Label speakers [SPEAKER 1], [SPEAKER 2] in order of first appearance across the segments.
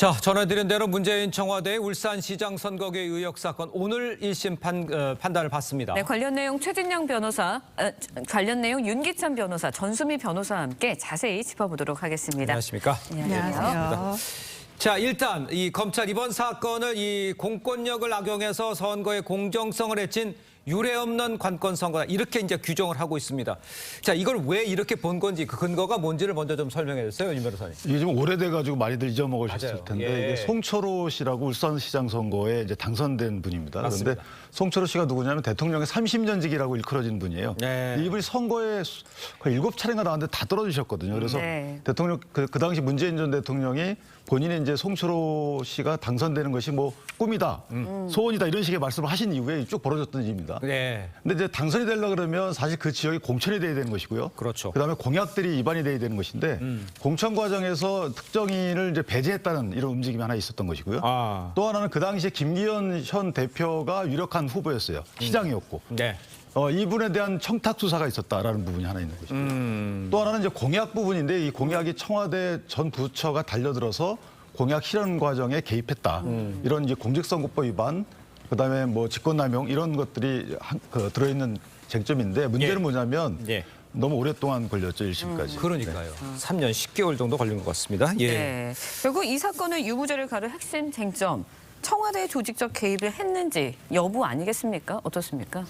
[SPEAKER 1] 자, 전해드린 대로 문재인 청와대 울산시장 선거계 의혹 사건 오늘 1심 판단을 받습니다.
[SPEAKER 2] 네, 관련 내용 최진영 변호사, 관련 내용 윤기찬 변호사, 전수미 변호사와 함께 자세히 짚어보도록 하겠습니다.
[SPEAKER 1] 안녕하십니까?
[SPEAKER 2] 안녕하세요.
[SPEAKER 1] 자, 일단 이 검찰 이번 사건을 이 공권력을 악용해서 선거의 공정성을 해친 유례없는 관건 선거다, 이렇게 이제 규정을 하고 있습니다. 자, 이걸 왜 이렇게 본 건지, 그 근거가 뭔지를 먼저 좀 설명해 주세요, 윤 변호사님.
[SPEAKER 3] 이게 좀 오래돼가지고 많이들 잊어먹으셨을
[SPEAKER 1] 맞아요.
[SPEAKER 3] 텐데
[SPEAKER 1] 예.
[SPEAKER 3] 이게 송철호 씨라고 울산시장 선거에 이제 당선된 분입니다.
[SPEAKER 1] 맞습니다.
[SPEAKER 3] 그런데 송철호 씨가 누구냐면 대통령의 30년직이라고 일컬어진 분이에요.
[SPEAKER 1] 네.
[SPEAKER 3] 이분이 선거에 거의 7차례가 나왔는데 다 떨어지셨거든요. 그래서
[SPEAKER 2] 네.
[SPEAKER 3] 대통령 그 당시 문재인 전 대통령이 본인이 이제 송철호 씨가 당선되는 것이 뭐 꿈이다, 소원이다 이런 식의 말씀을 하신 이후에 쭉 벌어졌던 일입니다.
[SPEAKER 1] 네.
[SPEAKER 3] 근데 이제 당선이 되려 그러면 사실 그 지역이 공천이 돼야 되는 것이고요.
[SPEAKER 1] 그렇죠.
[SPEAKER 3] 그다음에 공약들이 입안이 돼야 되는 것인데 공천 과정에서 특정인을 이제 배제했다는 이런 움직임이 하나 있었던 것이고요.
[SPEAKER 1] 아.
[SPEAKER 3] 또 하나는 그 당시에 김기현 현 대표가 유력한 후보였어요. 시장이었고.
[SPEAKER 1] 네.
[SPEAKER 3] 이분에 대한 청탁 수사가 있었다라는 부분이 하나 있는 것이고요. 또 하나는 이제 공약 부분인데 이 공약이 청와대 전 부처가 달려들어서 공약 실현 과정에 개입했다. 이런 이제 공직선거법 위반, 그다음에 뭐 직권남용 이런 것들이 들어있는 쟁점인데 문제는
[SPEAKER 1] 예.
[SPEAKER 3] 뭐냐면
[SPEAKER 1] 예.
[SPEAKER 3] 너무 오랫동안 걸렸죠, 1심까지.
[SPEAKER 1] 그러니까요. 3년 10개월 정도 걸린 것 같습니다. 예.
[SPEAKER 2] 네. 결국 이 사건의 유무죄를 가른 핵심 쟁점, 청와대 조직적 개입을 했는지 여부 아니겠습니까? 어떻습니까?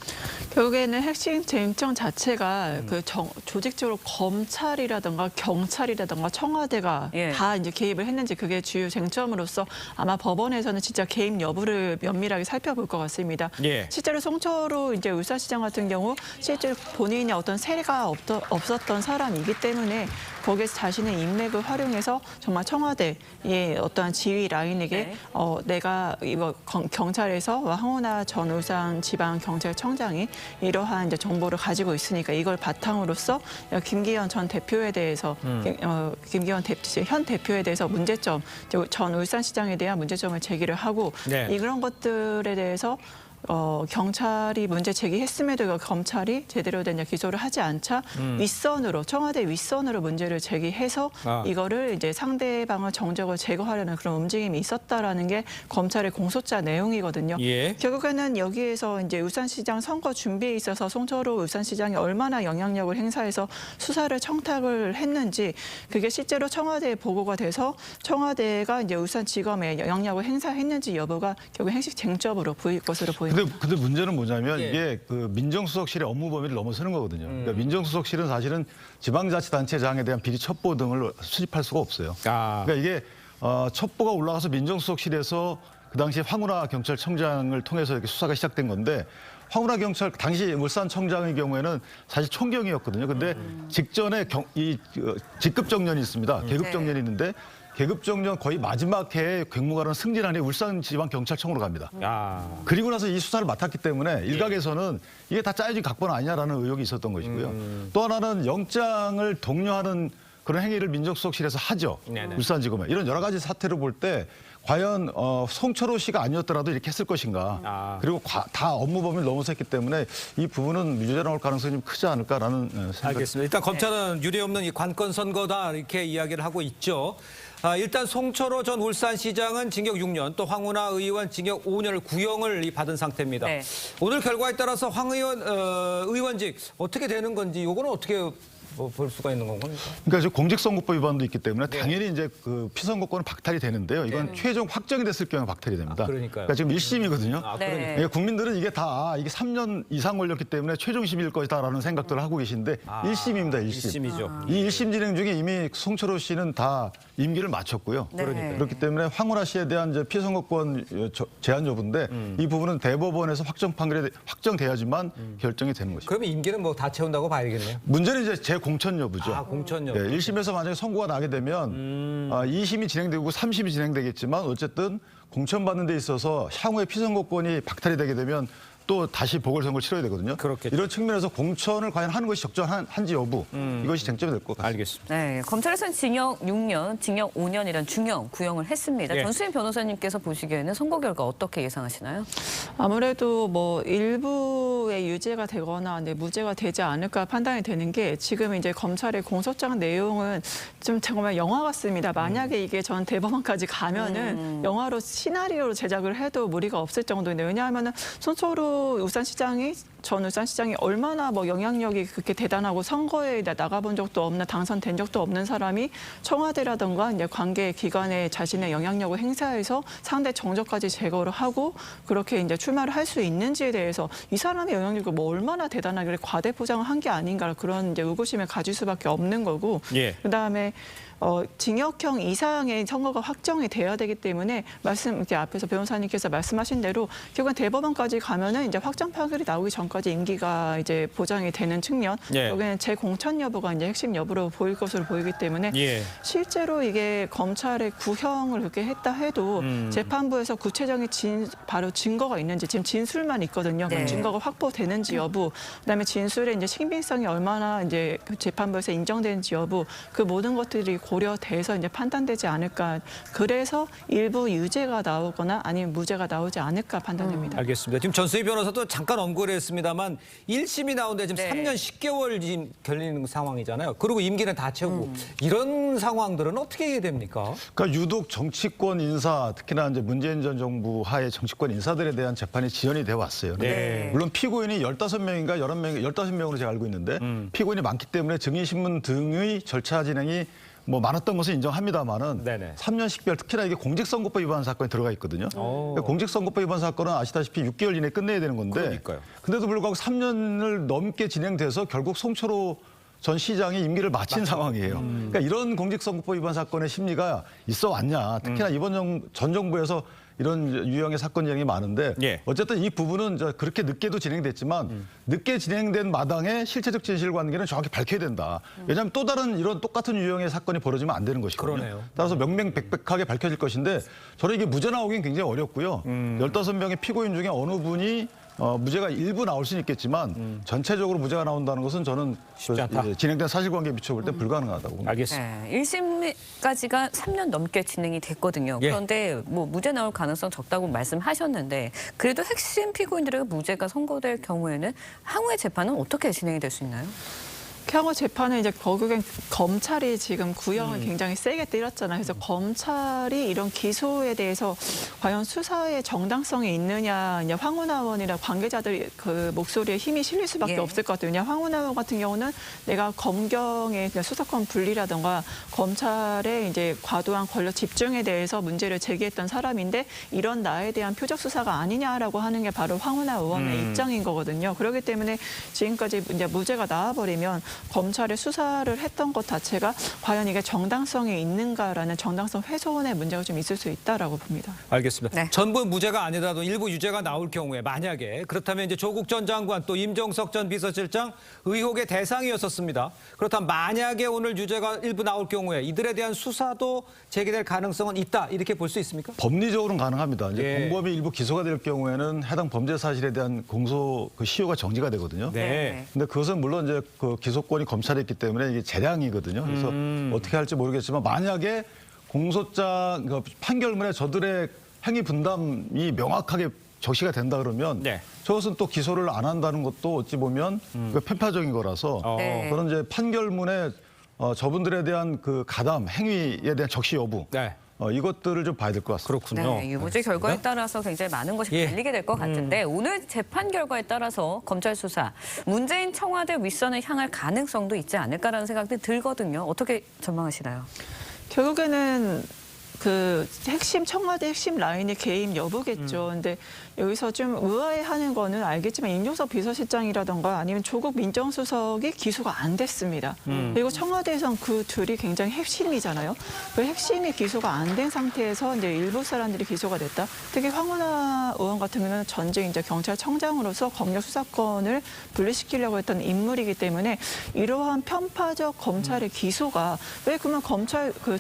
[SPEAKER 4] 결국에는 핵심 쟁점 자체가 그 조직적으로 검찰이라든가 경찰이라든가 청와대가
[SPEAKER 2] 예.
[SPEAKER 4] 다 이제 개입을 했는지 그게 주요 쟁점으로서 아마 법원에서는 진짜 개입 여부를 면밀하게 살펴볼 것 같습니다.
[SPEAKER 1] 예.
[SPEAKER 4] 실제로 송철호 이제 울산시장 같은 경우 실제 본인의 어떤 세가 없었던 사람이기 때문에 거기에서 자신의 인맥을 활용해서 정말 청와대의 어떠한 지휘 라인에게
[SPEAKER 2] 네.
[SPEAKER 4] 내가 이거 경찰에서 황운하 전 울산지방경찰청장이 이러한 이제 정보를 가지고 있으니까 이걸 바탕으로서 김기현 전 대표에 대해서 김기현 현 대표에 대해서 문제점, 전 울산시장에 대한 문제점을 제기를 하고
[SPEAKER 1] 네.
[SPEAKER 4] 이런 것들에 대해서 경찰이 문제 제기했음에도 검찰이 제대로 된 기소를 하지 않자 윗선으로 청와대 윗선으로 문제를 제기해서 이거를 이제 상대방을 정적을 제거하려는 그런 움직임이 있었다라는 게 검찰의 공소장 내용이거든요.
[SPEAKER 1] 예.
[SPEAKER 4] 결국에는 여기에서 이제 울산시장 선거 준비에 있어서 송철호 울산시장이 얼마나 영향력을 행사해서 수사를 청탁을 했는지 그게 실제로 청와대에 보고가 돼서 청와대가 이제 울산지검에 영향력을 행사했는지 여부가 결국 핵심 쟁점으로 보일 것으로 보입니다.
[SPEAKER 3] 근데 문제는 뭐냐면
[SPEAKER 1] 예.
[SPEAKER 3] 이게 그 민정수석실의 업무 범위를 넘어서는 거거든요. 그러니까 민정수석실은 사실은 지방자치단체장에 대한 비리 첩보 등을 수집할 수가 없어요.
[SPEAKER 1] 아.
[SPEAKER 3] 그러니까 이게 첩보가 올라가서 민정수석실에서 그 당시에 황운하 경찰청장을 통해서 이렇게 수사가 시작된 건데 황운하 경찰 당시 울산청장의 경우에는 사실 총경이었거든요. 근데 직전에 직급 정년이 있습니다. 계급 정년이 있는데 계급 정년 거의 마지막 해에 경무관은 승진하니 울산지방경찰청으로 갑니다.
[SPEAKER 1] 야.
[SPEAKER 3] 그리고 나서 이 수사를 맡았기 때문에 일각에서는 이게 다 짜여진 각본 아니냐라는 의혹이 있었던 것이고요. 또 하나는 영장을 독려하는 그런 행위를 민정수석실에서 하죠.
[SPEAKER 1] 네네.
[SPEAKER 3] 울산지검에. 이런 여러 가지 사태를 볼 때 과연 송철호 씨가 아니었더라도 이렇게 했을 것인가. 그리고 다 업무 범위를 넘어섰기 때문에 이 부분은 무죄가 나올 가능성이 좀 크지 않을까라는 생각이
[SPEAKER 1] 알겠습니다. 일단 검찰은 유례없는 이 관건 선거다 이렇게 이야기를 하고 있죠. 일단 송철호 전 울산시장은 징역 6년, 또 황운하 의원 징역 5년을 구형을 받은 상태입니다.
[SPEAKER 2] 네.
[SPEAKER 1] 오늘 결과에 따라서 황 의원 의원직 어떻게 되는 건지 이거는 어떻게 볼 수가 있는 건가요?
[SPEAKER 3] 그러니까 이제 공직선거법 위반도 있기 때문에 당연히 이제 그 피선거권은 박탈이 되는데요. 이건 최종 확정이 됐을 경우에 박탈이 됩니다.
[SPEAKER 1] 그러니까요.
[SPEAKER 3] 그러니까 지금 1심이거든요.
[SPEAKER 1] 아,
[SPEAKER 2] 네.
[SPEAKER 1] 그러니까.
[SPEAKER 3] 그러니까 국민들은 이게 다 이게 3년 이상 걸렸기 때문에 최종심일 것이다라는 생각들을 하고 계신데 1심입니다. 1심.
[SPEAKER 1] 1심이죠.
[SPEAKER 3] 이 1심 진행 중에 이미 송철호 씨는 다 임기를 마쳤고요.
[SPEAKER 2] 네. 그러니까요.
[SPEAKER 3] 그렇기 때문에 황운하 씨에 대한 이제 피선거권 제한 여부인데 이 부분은 대법원에서 확정 판결이 확정돼야지만 결정이 되는 것입니다.
[SPEAKER 1] 그러면 임기는 뭐 다 채운다고 봐야겠네요.
[SPEAKER 3] 문제는 이제 재공천 여부죠.
[SPEAKER 1] 공천 여부.
[SPEAKER 3] 1심에서 만약에 선고가 나게 되면 2심이 진행되고 3심이 진행되겠지만 어쨌든 공천받는 데 있어서 향후에 피선거권이 박탈이 되게 되면 또 다시 보궐선거를 치러야 되거든요.
[SPEAKER 1] 그렇겠죠.
[SPEAKER 3] 이런 측면에서 공천을 과연 하는 것이 적절한지 여부 이것이 쟁점이 될 것 같습니다.
[SPEAKER 1] 알겠습니다.
[SPEAKER 2] 네, 검찰에서는 징역 6년, 징역 5년이란 중형 구형을 했습니다.
[SPEAKER 1] 예.
[SPEAKER 2] 전수인 변호사님께서 보시기에는 선거 결과 어떻게 예상하시나요?
[SPEAKER 4] 아무래도 뭐 일부 후에 유죄가 되거나 무죄가 되지 않을까 판단이 되는 게 지금 이제 검찰의 공소장 내용은 좀 정말 영화 같습니다. 만약에 이게 전 대법원까지 가면은 영화로 시나리오로 제작을 해도 무리가 없을 정도인데 왜냐하면은 손초루 전 울산시장이 얼마나 뭐 영향력이 그렇게 대단하고 선거에 나가본 적도 없는 당선된 적도 없는 사람이 청와대라든가 이제 관계 기관에 자신의 영향력을 행사해서 상대 정적까지 제거를 하고 그렇게 이제 출마를 할 수 있는지에 대해서 이 사람의 영향력이 뭐 얼마나 대단하길래 과대 포장을 한 게 아닌가 그런 이제 의구심을 가질 수밖에 없는 거고
[SPEAKER 1] 예.
[SPEAKER 4] 그다음에 징역형 이상의 선고가 확정이 돼야 되기 때문에 이렇게 앞에서 변호사님께서 말씀하신 대로 결국은 대법원까지 가면은 이제 확정 판결이 나오기 전까지 임기가 이제 보장이 되는 측면
[SPEAKER 1] 예.
[SPEAKER 4] 여기는 재공천 여부가 이제 핵심 여부로 보일 것으로 보이기 때문에
[SPEAKER 1] 예.
[SPEAKER 4] 실제로 이게 검찰의 구형을 그렇게 했다 해도 재판부에서 구체적인 바로 증거가 있는지 지금 진술만 있거든요.
[SPEAKER 2] 네.
[SPEAKER 4] 그 증거가 확보되는지 여부, 그다음에 진술의 이제 신빙성이 얼마나 이제 재판부에서 인정되는지 여부, 그 모든 것들이 고려돼서 이제 판단되지 않을까. 그래서 일부 유죄가 나오거나 아니면 무죄가 나오지 않을까 판단됩니다.
[SPEAKER 1] 알겠습니다. 지금 전수희 변호사도 잠깐 언급을 했습니다만 1심이 나오는데 지금
[SPEAKER 2] 네.
[SPEAKER 1] 3년 10개월 지금 걸리는 상황이잖아요. 그리고 임기는 다 채우고 이런 상황들은 어떻게 해야 됩니까?
[SPEAKER 3] 그러니까 유독 정치권 인사, 특히나 이제 문재인 전 정부 하에 정치권 인사들에 대한 재판이 지연이 돼 왔어요.
[SPEAKER 1] 네.
[SPEAKER 3] 물론 피고인이 15명인가 15명으로 제가 알고 있는데 피고인이 많기 때문에 증인신문 등의 절차 진행이 뭐 많았던 것은 인정합니다만은
[SPEAKER 1] 네네.
[SPEAKER 3] 3년 10개월 특히나 이게 공직선거법 위반 사건이 들어가 있거든요. 그러니까 공직선거법 위반 사건은 아시다시피 6개월 이내에 끝내야 되는 건데
[SPEAKER 1] 그러니까요.
[SPEAKER 3] 근데도 불구하고 3년을 넘게 진행돼서 결국 송철호 전 시장이 임기를 마친 상황이에요. 그러니까 이런 공직선거법 위반 사건의 심리가 있어 왔냐. 특히나 이번 전 정부에서 이런 유형의 사건 진행이 많은데
[SPEAKER 1] 예.
[SPEAKER 3] 어쨌든 이 부분은 그렇게 늦게도 진행됐지만 늦게 진행된 마당에 실체적 진실관계는 정확히 밝혀야 된다. 왜냐하면 또 다른 이런 똑같은 유형의 사건이 벌어지면 안 되는 것이거든요.
[SPEAKER 1] 그러네요.
[SPEAKER 3] 따라서 명명백백하게 밝혀질 것인데 저는 이게 무죄 나오긴 굉장히 어렵고요. 15명의 피고인 중에 어느 분이 무죄가 일부 나올 수는 있겠지만 전체적으로 무죄가 나온다는 것은 저는
[SPEAKER 1] 쉽지 않다.
[SPEAKER 3] 진행된 사실관계에 비춰볼 때 불가능하다고 봅니다.
[SPEAKER 1] 알겠습니다.
[SPEAKER 2] 네, 1심까지가 3년 넘게 진행이 됐거든요.
[SPEAKER 1] 예.
[SPEAKER 2] 그런데 뭐 무죄 나올 가능성 적다고 말씀하셨는데 그래도 핵심 피고인들에게 무죄가 선고될 경우에는 향후의 재판은 어떻게 진행이 될 수 있나요?
[SPEAKER 4] 향후 재판은 이제 결국엔 검찰이 지금 구형을 굉장히 세게 때렸잖아요. 그래서 검찰이 이런 기소에 대해서 과연 수사의 정당성이 있느냐, 이제 황운하 의원이나 관계자들 그 목소리에 힘이 실릴 수밖에
[SPEAKER 2] 예.
[SPEAKER 4] 없을 것 같아요. 황운하 의원 같은 경우는 내가 검경의 수사권 분리라든가 검찰의 이제 과도한 권력 집중에 대해서 문제를 제기했던 사람인데 이런 나에 대한 표적 수사가 아니냐라고 하는 게 바로 황운하 의원의 입장인 거거든요. 그렇기 때문에 지금까지 이제 무죄가 나와버리면 검찰의 수사를 했던 것 자체가 과연 이게 정당성이 있는가라는 정당성 훼손의 문제가 좀 있을 수 있다라고 봅니다.
[SPEAKER 1] 알겠습니다.
[SPEAKER 2] 네.
[SPEAKER 1] 전부 무죄가 아니더라도 일부 유죄가 나올 경우에 만약에 그렇다면 이제 조국 전 장관 또 임종석 전 비서실장 의혹의 대상이었었습니다. 그렇다면 만약에 오늘 유죄가 일부 나올 경우에 이들에 대한 수사도 제기될 가능성은 있다 이렇게 볼 수 있습니까?
[SPEAKER 3] 법리적으로는 가능합니다. 이제
[SPEAKER 1] 예.
[SPEAKER 3] 공범이 일부 기소가 될 경우에는 해당 범죄 사실에 대한 공소 시효가 정지가 되거든요.
[SPEAKER 1] 네.
[SPEAKER 3] 근데 그것은 물론 이제 그 기소권이 검찰에 있기 때문에 이게 재량이거든요. 그래서 어떻게 할지 모르겠지만 만약에 공소장 그 판결문에 저들의 행위 분담이 명확하게 적시가 된다 그러면
[SPEAKER 1] 네.
[SPEAKER 3] 저것은 또 기소를 안 한다는 것도 어찌 보면 그 편파적인 거라서
[SPEAKER 2] 네.
[SPEAKER 3] 그런 이제 판결문에 저분들에 대한 그 가담 행위에 대한 적시 여부
[SPEAKER 1] 네.
[SPEAKER 3] 이것들을 좀 봐야 될 것 같습니다.
[SPEAKER 1] 그렇군요.
[SPEAKER 2] 네, 유무죄 결과에 따라서 굉장히 많은 것이
[SPEAKER 1] 예.
[SPEAKER 2] 갈리게 될 것 같은데 오늘 재판 결과에 따라서 검찰 수사 문재인 청와대 윗선을 향할 가능성도 있지 않을까라는 생각도 들거든요. 어떻게 전망하시나요?
[SPEAKER 4] 결국에는 그 청와대 핵심 라인의 개입 여부겠죠. 근데 여기서 좀 의아해하는 거는 알겠지만 임종석 비서실장이라던가 아니면 조국 민정수석이 기소가 안 됐습니다. 그리고 청와대에선 그 둘이 굉장히 핵심이잖아요. 그 핵심이 기소가 안 된 상태에서 이제 일부 사람들이 기소가 됐다. 특히 황운하 의원 같은 경우는 전직 이제 경찰청장으로서 검역 수사권을 분리시키려고 했던 인물이기 때문에 이러한 편파적 검찰의 기소가 왜 그러면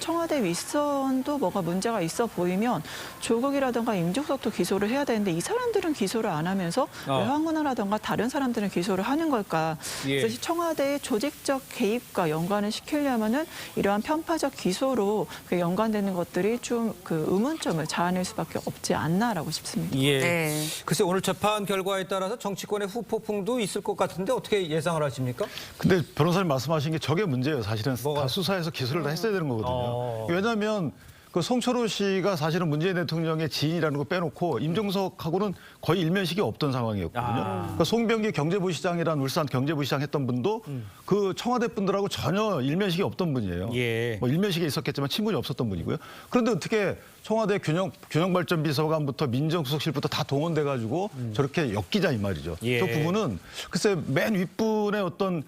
[SPEAKER 4] 청와대 윗선도 뭐 뭐가 문제가 있어 보이면 조국이라든가 임종석도 기소를 해야 되는데 이 사람들은 기소를 안 하면서 왜 황운하라든가 다른 사람들은 기소를 하는 걸까?
[SPEAKER 1] 예.
[SPEAKER 4] 그래서 청와대의 조직적 개입과 연관을 시키려면은 이러한 편파적 기소로 그 연관되는 것들이 좀 그 의문점을 자아낼 수밖에 없지 않나라고 싶습니다.
[SPEAKER 1] 예.
[SPEAKER 2] 네.
[SPEAKER 1] 글쎄 오늘 재판 결과에 따라서 정치권의 후폭풍도 있을 것 같은데 어떻게 예상을 하십니까?
[SPEAKER 3] 근데 변호사님 말씀하신 게 저게 문제예요. 사실은
[SPEAKER 1] 뭐가?
[SPEAKER 3] 다 수사해서 기소를 다 했어야 되는 거거든요.
[SPEAKER 1] 어.
[SPEAKER 3] 왜냐하면 그 송철호 씨가 사실은 문재인 대통령의 지인이라는 거 빼놓고 임종석하고는 거의 일면식이 없던 상황이었거든요. 그러니까 송병기 경제부시장이란 울산 경제부시장 했던 분도 그 청와대 분들하고 전혀 일면식이 없던 분이에요.
[SPEAKER 1] 예.
[SPEAKER 3] 뭐 일면식이 있었겠지만 친분이 없었던 분이고요. 그런데 어떻게 청와대 균형발전비서관부터 민정수석실부터 다 동원돼가지고 저렇게 엮이자 이 말이죠.
[SPEAKER 1] 예.
[SPEAKER 3] 저 부분은 글쎄 맨 윗분의 어떤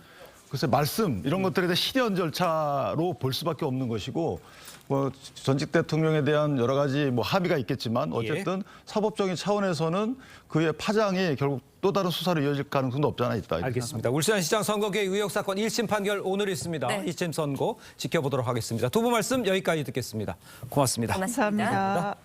[SPEAKER 3] 글쎄 말씀 이런 것들에 대한 실현 절차로 볼 수밖에 없는 것이고 뭐 전직 대통령에 대한 여러 가지 뭐 합의가 있겠지만 어쨌든 사법적인 차원에서는 그의 파장이 결국 또 다른 수사로 이어질 가능성도 없지 않아 있다. 이렇게
[SPEAKER 1] 알겠습니다. 울산시장 선거개 의혹 사건 1심 판결 오늘 있습니다.
[SPEAKER 2] 네.
[SPEAKER 1] 2심 선고 지켜보도록 하겠습니다. 두 분 말씀 여기까지 듣겠습니다. 고맙습니다.
[SPEAKER 2] 고맙습니다.
[SPEAKER 4] 감사합니다.